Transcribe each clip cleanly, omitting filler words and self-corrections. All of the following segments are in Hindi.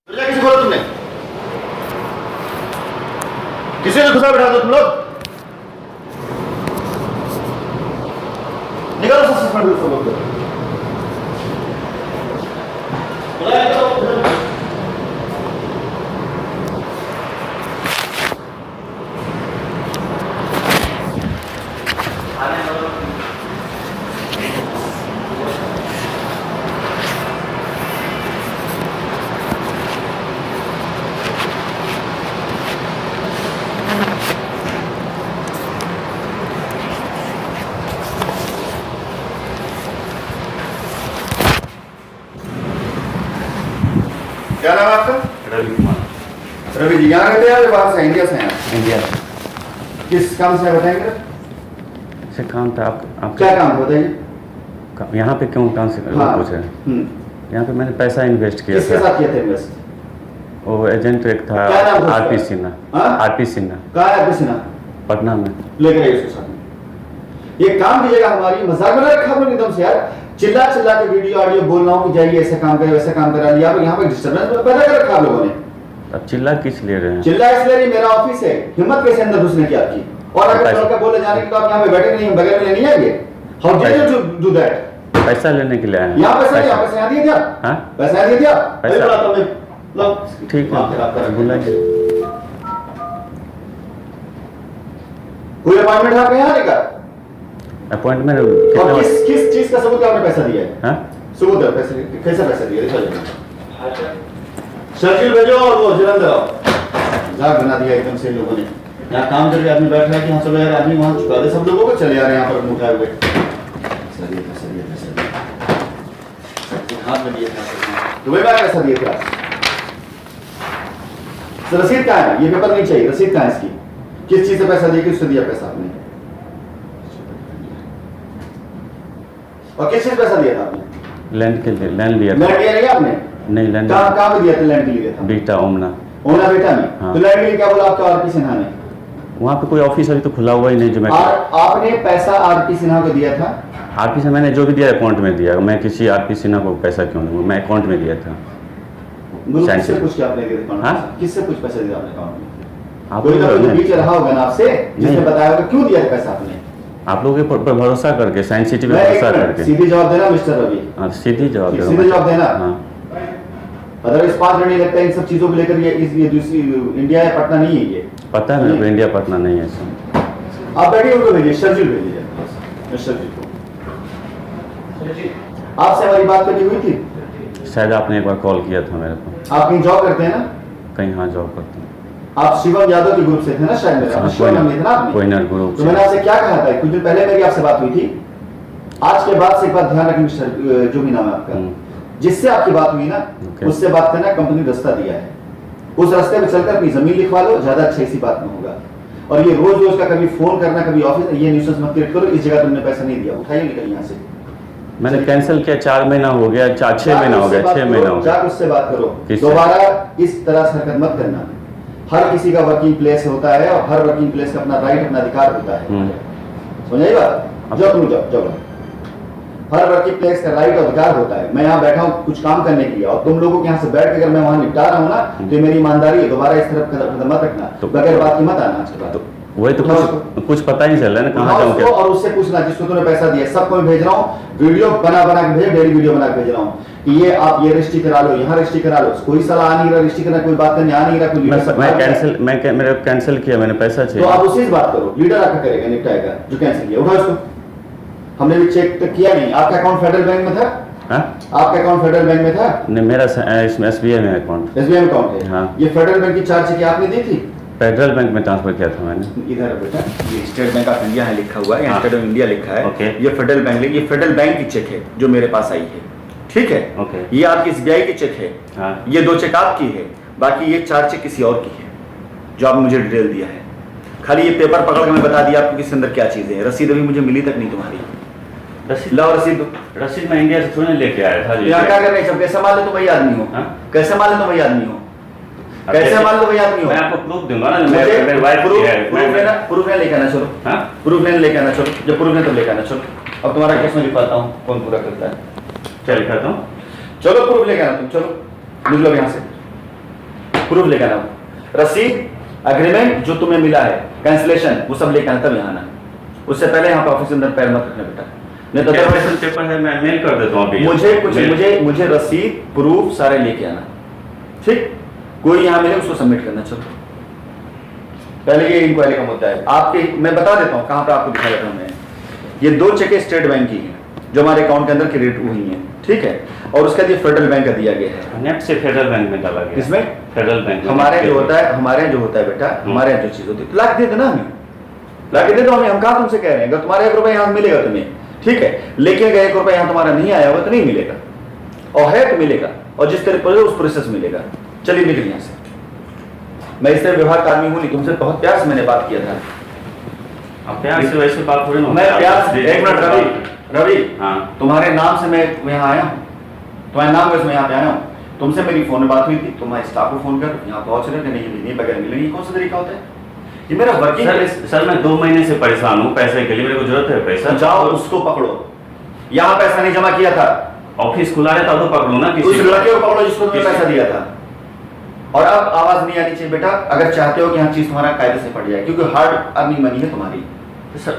किसी बोला तुमने? किसी ने घुसा बैठा दो तुम लोग? निकालो सब लोग। क्या नाम है आपका? रवि कुमार। रवि जी, यहाँ रहते हैं या बाहर से? इंडिया से हैं? इंडिया। किस काम से बताएंगे? से काम था आप क्या काम बताइए? यहाँ पे क्यों काम से हाँ। पूछ रहे हैं? यहाँ पे मैंने पैसा इन्वेस्ट किया किसके था। साथ किए थे इन्वेस्ट? वो एजेंट एक था, क्या नाम था उसका? आरपी सिन्हा। हाँ? आरपी सिन्हा कहाँ है आपके सिन्हा? पटना में। लेकर आइए उसके साथ। ये काम कीजिएगा, हमारी मजाक बना रखा आपने एकदम से यार। चिल्ला चिल्ला के वीडियो ऑडियो बोल रहा हूँ कि जाइए ऐसा काम करें वैसा काम करा लिया, यहाँ पे डिस्टर्बेंस पैदा कर रखा आप लोगों ने। अब चिल्ला किस लिए रहे हैं? चिल्ला इसलिए नहीं, मेरा ऑफिस है, हिम्मत कैसे अंदर घुसने की आपकी? और अगर पैसा- चल के बोले जाने की तो आप यहाँ पे बैठे नहीं, बगैर में नहीं आएंगे। How dare you do that? पैसा लेने के लिए आए हैं। यहाँ पैसा नहीं, पैसा यहाँ दिए थे आप? हाँ? पैसा यहाँ दिए थे आप? पैसा- अरे बुलाता हूँ मैं। लो। ठीक हाँ, फिर आपका है, रख बुलाइए। कोई अपॉइंटमेंट आपके यहाँ आने का? अपॉइंटमेंट और कितने? किस चीज का सबूत आपने पैसा दिया है? हाँ? सबूत है पैसे, कैसा पैसा दिया? दिखाइए। सर्किल भेजो और वो जलंधर आओ। मजाक बना दिया एकदम से लोगों ने। यहाँ काम करके आदमी बैठ रहा है कि हाँ चलो यार आदमी वहाँ चुका दे, सब लोगों को चले आ रहे हैं यहाँ पर उठाए हुए। हाथ में दिए थे दुबई में पैसा दिए थे आप? तो रसीद कहाँ है? ये पेपर नहीं चाहिए, रसीद कहाँ है इसकी? किस चीज से पैसा दिया, किससे दिया पैसा आपने? और किस चीज पैसा दिया था आपने? लैंड के लिए, लैंड लिया था। लैंड लिया नहीं आपने? नहीं, लैंड कहाँ पे दिया था? लैंड के लिए था बीटा ओमना। ओमना बेटा में। हाँ। तो लैंड के लिए क्या बोला आपका आरपी सिन्हा ने? वहाँ पे कोई ऑफिस अभी तो खुला हुआ ही नहीं जो मैं। और आपने पैसा आरपी सिन्हा को दिया था? आरपी से मैंने जो भी दिया अकाउंट में दिया। मैं किसी आरपी सिन्हा को पैसा क्यों दूँ? मैं अकाउंट में दिया था। मुझे Thank किससे you. पूछ के आपने दिया अकाउंट में? हाँ? किससे पूछ पैसा दिया आपने अकाउंट में? आप कोई लोग तो ने- बीच रहा होगा ना आपसे जिसने नहीं। बताया होगा क्यों दिया है पैसा आपने? आप लोगों के पर भरोसा करके, साइंस सिटी पे मैं एक भरोसा मिनट, करके। सीधी जवाब देना मिस्टर रवि। हाँ, सीधी जवाब दे रहा हूँ। सीधे जवाब देना। हाँ। अदरवाइज 5 मिनट नहीं लगता इन सब चीजों को लेकर। ये दूसरी इंडिया है, पटना नहीं है ये। पता है मेरे को, इंडिया पटना नहीं है इसमें। आप बैठिए, उनको भेजिए, शर्जिल भेजिए मिस्टर जी को। आपसे हमारी बात कभी हुई थी? शायद आपने एक बार कॉल किया था मेरे को। आप कहीं जॉब करते हैं ना? कहीं हाँ जॉब करता हूँ। आप शिवम यादव के ग्रुप से थे ना शायद? मेरा हाँ, शिवम नाम लिया था ना आपने? कोइनर ग्रुप तो मैंने आपसे क्या कहा था? कुछ दिन पहले मेरी आपसे बात हुई थी। आज के बाद से एक बात ध्यान रखिए मिस्टर, जो भी नाम है आपका, जिससे आपकी बात हुई ना Okay. उससे बात करना। कंपनी ने रास्ता दिया है, उस रास्ते पे चलकर अपनी जमीन लिखवा लो, ज्यादा अच्छा इसी बात में होगा। और ये रोज रोज का कभी फोन करना, कभी ऑफिस, ये न्यूसेंस मत क्रिएट करो। इस जगह तुमने पैसा नहीं दिया, उठाइए निकल यहाँ से। मैंने कैंसिल किया, 4 महीना हो गया, 6 महीना हो गया, 6 महीना हो गया। जाकर उससे बात करो, किससे? दोबारा इस तरह से हरकत मत करना। हर किसी का वर्किंग प्लेस होता है और हर वर्किंग प्लेस का अपना राइट, अपना अधिकार होता है। समझाइए बात? जाओ तुम जाओ। हर वर्किंग प्लेस का राइट और अधिकार होता है। मैं यहाँ बैठा हूँ कुछ काम करने के लिए, और तुम लोगों के यहाँ से बैठ के अगर मैं वहाँ निपटा रहा हूँ ना, तो ये मेरी ईमानदारी है। दोबारा इस तरफ कदम मत रखना, बगैर बात की मत आना आज के बाद। वही तो कुछ पता ही नहीं चल रहा है ना, कहाँ जाऊँ क्या। और उससे पूछना जिसको तुमने पैसा दिया। सबको मैं भेज रहा हूँ, वीडियो बना के भेज, डेली वीडियो बना के भेज रहा हूँ कि ये आप ये रजिस्ट्री करा लो, यहाँ रजिस्ट्री करा लो। कोई सलाह आ नहीं रहा रजिस्ट्री करना, कोई बात करने आ नहीं रहा, कोई मैं कैंसिल किया, मैंने पैसा तो चाहिए। आप उसी से बात करो। लीडर आपका करेगा, निपटाएगा जो कैंसिल किया। उठाओ इसको। हमने भी चेक तो किया नहीं। आपका अकाउंट फेडरल बैंक में था? हाँ? आपका अकाउंट फेडरल बैंक में था? नहीं, मेरा इसमें SBI में अकाउंट। एसबीआई अकाउंट है? हाँ। ये फेडरल बैंक की 4 चेक आपने दी थी? फेडरल बैंक में ट्रांसफर किया था मैंने। इधर बेटा, ये स्टेट बैंक ऑफ इंडिया है लिखा हुआ है, हाँ। स्टेट ऑफ इंडिया लिखा है। ओके। ये फेडरल बैंक, ये फेडरल बैंक की चेक है जो मेरे पास आई है, ठीक है? ओके। ये आपकी SBI की चेक है। हाँ। ये 2 चेक आपकी है, बाकी ये 4 चेक किसी और की है जो आपने मुझे डिटेल दिया है। खाली ये पेपर पकड़ के मैं बता दिया आपको इसके अंदर क्या चीजें हैं। रसीद अभी मुझे मिली तक नहीं तुम्हारी। लाओ रसीद मैं इंडिया से थोड़ी लेके आया था। यहाँ क्या करने सब? कैसे मान लो तुम वही आदमी हो? हाँ? कैसे मान लो तुम वही आदमी हो? कैसे मान लो वही आदमी हो? मैं आपको प्रूफ दूंगा ना, मेरी वाइफ की है। प्रूफ लेके आना चलो। हाँ? प्रूफ लेके आना चलो। जब प्रूफ तब लेके आना चलो। अब तुम्हारा केस में लिखवाता हूँ कौन पूरा करता है। क्या लिखा था? चलो प्रूफ लेके आना तुम, चलो निकलो यहाँ से। प्रूफ लेकर आना, रसीद, एग्रीमेंट जो तुम्हें मिला है, कैंसिलेशन, वो सब लेकर आना, तब यहाँ आना। उससे पहले यहाँ पे ऑफिस के अंदर पैर मत रखना बेटा, नहीं तो कैंसिलेशन पेपर है, मैं मेल कर देता हूँ अभी। मुझे रसीद, प्रूफ सारे लेके आना, ठीक? कोई यहाँ मिले उसको सबमिट करना। चलो पहले ये इंक्वायरी का मुद्दा है आपके, मैं बता देता हूँ कहाँ पे आपको दिखा देता हूँ मैं। ये 2 चेकें स्टेट बैंक की हैं जो हमारे अकाउंट के अंदर क्रेडिट हुई हैं, ठीक है? और उसका ये फेडरल बैंक का दिया गया है, नेट से फेडरल बैंक में डाला गया। इसमें फेडरल बैंक हमारे जो होता है बेटा, हमारे यहाँ जो चीज होती है तो लाके दे देना हमें, लाके दे दो हमें। हम कहाँ तुमसे कह रहे हैं, अगर तुम्हारे 1 रुपया यहाँ मिलेगा तुम्हें, ठीक है, लेकिन अगर 1 रुपया यहाँ तुम्हारा नहीं आया होगा तो नहीं मिलेगा, और है तो मिलेगा, और जिस तरह पर उस प्रोसेस मिलेगा। चलिए निकल यहाँ से, मैं इस तरह व्यवहार का आदमी हूँ नहीं, तुमसे बहुत प्यार से मैंने बात किया था। अब प्यार से वैसे बात हो रही है, मैं प्यार से, एक मिनट रवि, हाँ, तुम्हारे नाम से मैं यहाँ आया हूँ, तुम्हारे नाम वैसे मैं यहाँ पे आया हूँ। तुमसे मेरी फोन में बात हुई थी, तुम्हारे स्टाफ को फोन कर यहाँ पहुंच रहे थे, नहीं बगैर मिलेंगे, कौन सा तरीका होता है? ये मेरा वर्किंग सर मैं 2 महीने से परेशान हूँ पैसे के लिए, मेरे को जरूरत है पैसा। जाओ उसको पकड़ो, यहाँ पैसा नहीं जमा किया था, ऑफिस खुला रहता तो पकड़ो ना, उस लड़के को पकड़ो जिसको तुमने पैसा दिया था। और अब आवाज नहीं आनी चाहिए बेटा, अगर चाहते हो कि यहाँ चीज तुम्हारा कायदे से पड़ जाए, क्योंकि हार्ड अर्निंग मनी है तुम्हारी।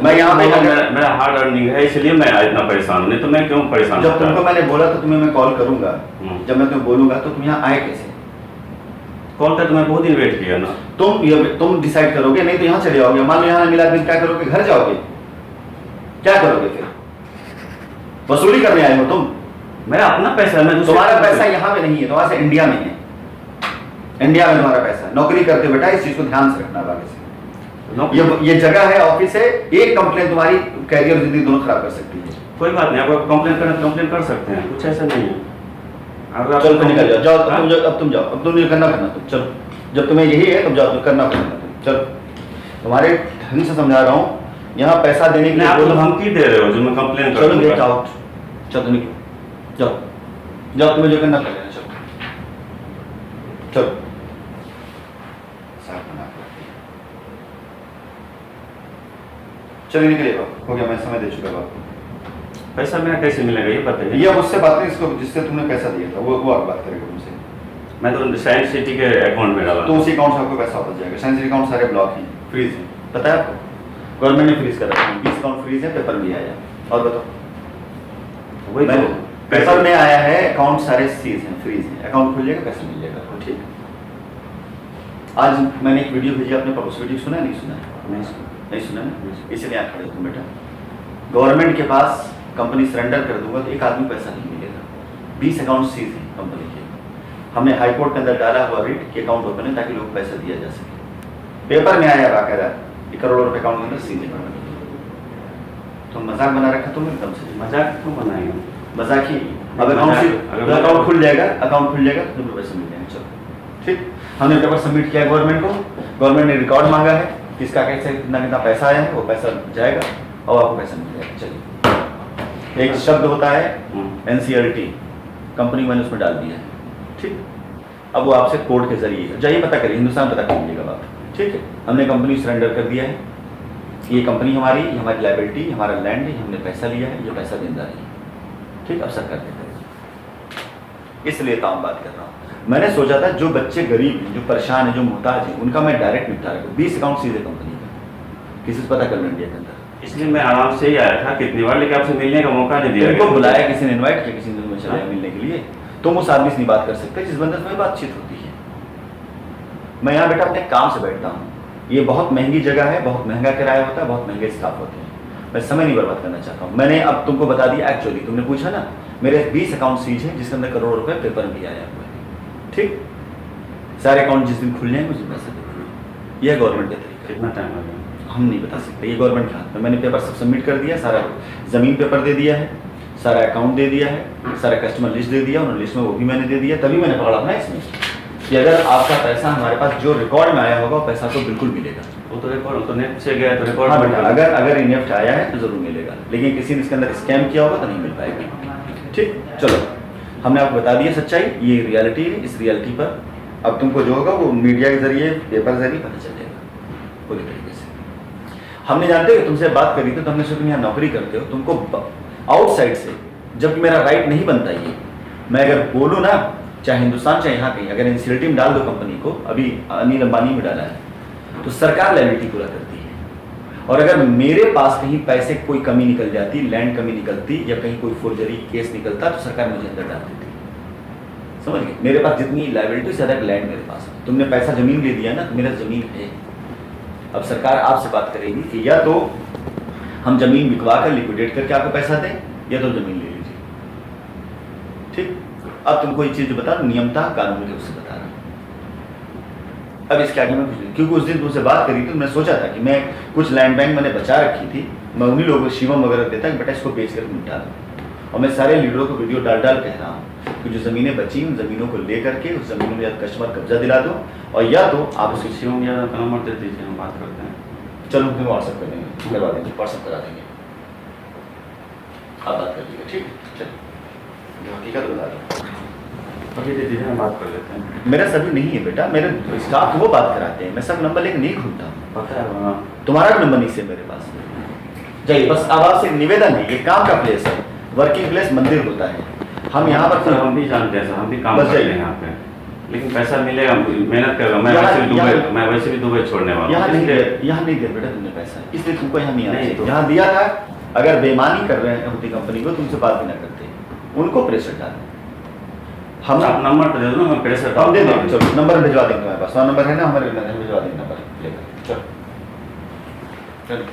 मैं यहाँ पे मेरा हार्ड अर्निंग है, इसलिए मैं इतना परेशान हूँ, नहीं तो मैं क्यों परेशान? जब तुमको मैंने बोला तो तुम्हें मैं कॉल करूंगा, जब मैं तुम्हें बोलूंगा तो तुम यहाँ आए कैसे? कॉल का तुम्हें बहुत दिन वेट किया ना। तुम डिसाइड करोगे, नहीं तो यहाँ चले जाओगे। मान लो यहाँ मिला, क्या करोगे? घर जाओगे, क्या करोगे फिर? वसूली करने आए हो तुम? मेरा अपना पैसा है, तुम्हारा पैसा यहाँ पे नहीं है, तुम्हारा पैसा इंडिया में है, इंडिया में तुम्हारा पैसा। नौकरी करते बेटा, इस चीज को ध्यान से रखना आगे से। ये जगह है, ऑफिस है, एक कंप्लेन तुम्हारी कैरियर जिंदगी दोनों खराब कर सकती है। कोई बात नहीं, आपको कंप्लेन करना कंप्लेन कर सकते हैं, कुछ ऐसा नहीं है। चलो तो निकल जाओ, अब तुम जाओ, अब तुम करना तुम चलो, जब तुम्हें यही है तब जाओ, तो करना तुम चलो। तुम्हारे ढंग से समझा रहा हूँ, यहाँ पैसा देने के लिए आप धमकी दे रहे हो जो मैं कंप्लेन कर चलो गेट आउट, चलो निकलो, जाओ जाओ, तुम्हें जो करना पड़ेगा, चलो चलो। चलिए निकलिए, हो गया, मैं समय दे चुका आपको। पैसा मेरा कैसे मिलेगा ये बताइए। ये मुझसे बात नहीं, इसको जिससे तुमने पैसा दिया था वो आप बात करेगा तुमसे। मैं तो साइंस सिटी के अकाउंट में डाला, तो उसी अकाउंट से आपको पैसा वापस जाएगा। साइंस सिटी अकाउंट सारे ब्लॉक हैं, फ्रीज है, पता है आपको? गवर्नमेंट ने फ्रीज कर रखा है, 20 अकाउंट फ्रीज है, पेपर भी आया। और बताओ, वही तो पेपर में आया है, अकाउंट सारे सीज हैं, फ्रीज है, अकाउंट खुल जाएगा, पैसा मिल जाएगा आपको, ठीक। आज मैंने एक वीडियो भेजी, आपने उस वीडियो सुना नहीं सुना? नहीं सुना ना, इसलिए आप खड़े हो तुम बेटा। गवर्नमेंट के पास कंपनी सरेंडर कर दूंगा तो एक आदमी पैसा नहीं मिलेगा। 20 अकाउंट सीज हैं कंपनी के। हमने हाई कोर्ट के अंदर डाला हुआ रिट कि अकाउंट ओपन है ताकि लोग पैसा दिया जा सके। पेपर में आया बाकायदा करोड़ों रुपए अकाउंट के अंदर सीज है। तो मजाक बना रखा तुम एकदम से। मजाक क्यों बनाएंगे? मजाक ही। अब अकाउंट खुल जाएगा, अकाउंट खुल जाएगा तो तुम्हें पैसा मिल जाएगा। चलो ठीक, हमने पेपर सबमिट किया गवर्नमेंट को, गवर्नमेंट ने रिकॉर्ड मांगा है किसका कैसे कितना कितना पैसा आया है, वो पैसा जाएगा और आपको पैसा मिल जाएगा। चलिए, एक शब्द होता है NCLT, कंपनी मैंने उसमें डाल दिया है, ठीक। अब वो आपसे कोर्ट के जरिए जाइए पता करिए, हिंदुस्तान पता कर लीजिएगा आप, ठीक है। हमने कंपनी सरेंडर कर दिया है, ये कंपनी हमारी, हमारी लाइबिलिटी, हमारा लैंड है, हमने पैसा लिया है, ये पैसा देनदारी है, ठीक। अब सरकार देता है, इसलिए काम बात कर रहा हूँ। मैंने सोचा था जो बच्चे गरीब हैं, जो परेशान हैं, जो मुहताज हैं, उनका मैं डायरेक्ट निपटारा करूँ। 20 अकाउंट सीधे कंपनी का, किसी से पता कर लो इंडिया के अंदर। इसलिए मैं आराम से ही आया था, कितनी बार, लेकिन आपसे मिलने का मौका नहीं दिया। तुमको बुलाया किसी ने, इनवाइट किया किसी ने तुम्हें चलाया मिलने के लिए? तुम उस आदमी से नहीं बात कर सकते जिस बंदे से बातचीत होती है। मैं यहाँ बेटा अपने काम से बैठता हूँ, ये बहुत महंगी जगह है, बहुत महंगा किराया होता है, बहुत महंगे स्टाफ होते हैं, मैं समय नहीं बर्बाद करना चाहता हूँ। मैंने अब तुमको बता दिया, एक्चुअली तुमने पूछा ना, मेरे 20 अकाउंट सीज है जिसके अंदर करोड़ों रुपए पेपर भी आया हुआ है, ठीक। सारे अकाउंट जिस दिन खुल जाएंगे उस दिन पैसा देंगे। यह गवर्नमेंट का तरीका। कितना टाइम लगा हम नहीं बता सकते, ये गवर्नमेंट के हाथ में। मैंने पेपर सब सबमिट कर दिया, सारा जमीन पेपर दे दिया है, सारा अकाउंट दे दिया है, सारा कस्टमर लिस्ट दे दिया, उन्होंने लिस्ट में वो भी मैंने दे दिया। तभी मैंने पकड़ा था इसमें कि अगर आपका पैसा हमारे पास जो रिकॉर्ड में आया होगा पैसा तो बिल्कुल मिलेगा। वो तो रिकॉर्ड तो नेट से गया तो रिकॉर्ड। हाँ बेटा, अगर इनेफ्ट आया है तो जरूर मिलेगा, लेकिन किसी ने इसके अंदर स्कैम किया होगा तो नहीं मिल पाएगा, ठीक। चलो, हमने आपको बता दिया सच्चाई, ये रियलिटी है। इस रियलिटी पर अब तुमको जो होगा वो मीडिया के जरिए, पेपर जरिए पता चलेगा पूरी तरीके से। हमने जानते हो तुमसे बात करी तो हमने सोचा तुम यहाँ नौकरी करते हो, तुमको आउटसाइड से, जबकि मेरा राइट नहीं बनता ये, मैं अगर बोलूँ ना चाहे हिंदुस्तान चाहे यहाँ कहीं, अगर एनसीएलटी में डाल दो कंपनी को, अभी अनिल अंबानी में डाला है, तो सरकार लायबिलिटी पूरा करती है। और अगर मेरे पास कहीं पैसे कोई कमी निकल जाती, लैंड कमी निकलती या कहीं कोई फोर्जरी केस निकलता, तो सरकार मुझे अंदर डाल देती। समझ गए? मेरे पास जितनी लायबिलिटी से ज़्यादा लैंड मेरे पास है। तुमने पैसा जमीन ले दिया ना, तो मेरा जमीन है। अब सरकार आपसे बात करेगी कि या तो हम जमीन बिकवा कर लिक्विडेट करके आपको पैसा दें, या तो जमीन ले लीजिए। ठीक, अब तुमको ये चीज़ बता, नियमता कानून के उससे बता रहा हूँ। अब इसके आगे मैं कुछ नहीं, क्योंकि उस दिन तुमसे बात करी थी, मैं सोचा था कि मैं कुछ लैंड बैंक मैंने बचा रखी थी, मैं उन्हीं लोगों को शिवम वगैरह देता कि बेटा इसको बेच कर निपटा दूँ। और मैं सारे लीडरों को वीडियो डाल डाल कह रहा हूँ कि जो ज़मीनें बची उन ज़मीनों को ले करके उस ज़मीनों में या कस्टमर कब्जा दिला दो, और या तो आप उसके शिवम यादव का नंबर दे दीजिए, हम बात करते हैं। चलो फिर व्हाट्सअप कर देंगे, करवा देंगे, व्हाट्सअप करा देंगे, आप बात कर लीजिए। ठीक, चलो हकीकत बता दो, अभी दे दीजिए, हम बात कर लेते हैं। मेरा सभी नहीं है बेटा, मेरे स्टाफ वो बात कराते हैं, मैं सब नंबर लेकर नहीं घूमता हूँ। पता है, तुम्हारा भी नंबर नहीं से मेरे पास। जाइए, बस अब आपसे निवेदन है, ये काम का प्लेस है, वर्किंग प्लेस मंदिर होता है। हम यहाँ पर हम भी जानते हैं सर, हम भी काम बस करते जाइए। हैं यहाँ पे, लेकिन पैसा मिलेगा, मेहनत करेगा। मैं वैसे भी दुबई छोड़ने वाला यहाँ हूँ। नहीं दिया बेटा तुमने पैसा, इसलिए तुमको यहाँ नहीं आना नहीं, चाहिए। तो- यहाँ दिया था, अगर बेईमानी कर रहे होती कंपनी को, तुमसे बात भी ना करते, उनको प्रेशर डाल। हम आप नंबर तो दे दो ना, मैं प्रेशर हम दे देंगे, चलो नंबर भिजवा देंगे, हमारे पास नंबर है ना, हमारे भिजवा देंगे नंबर लेकर। चलो चलो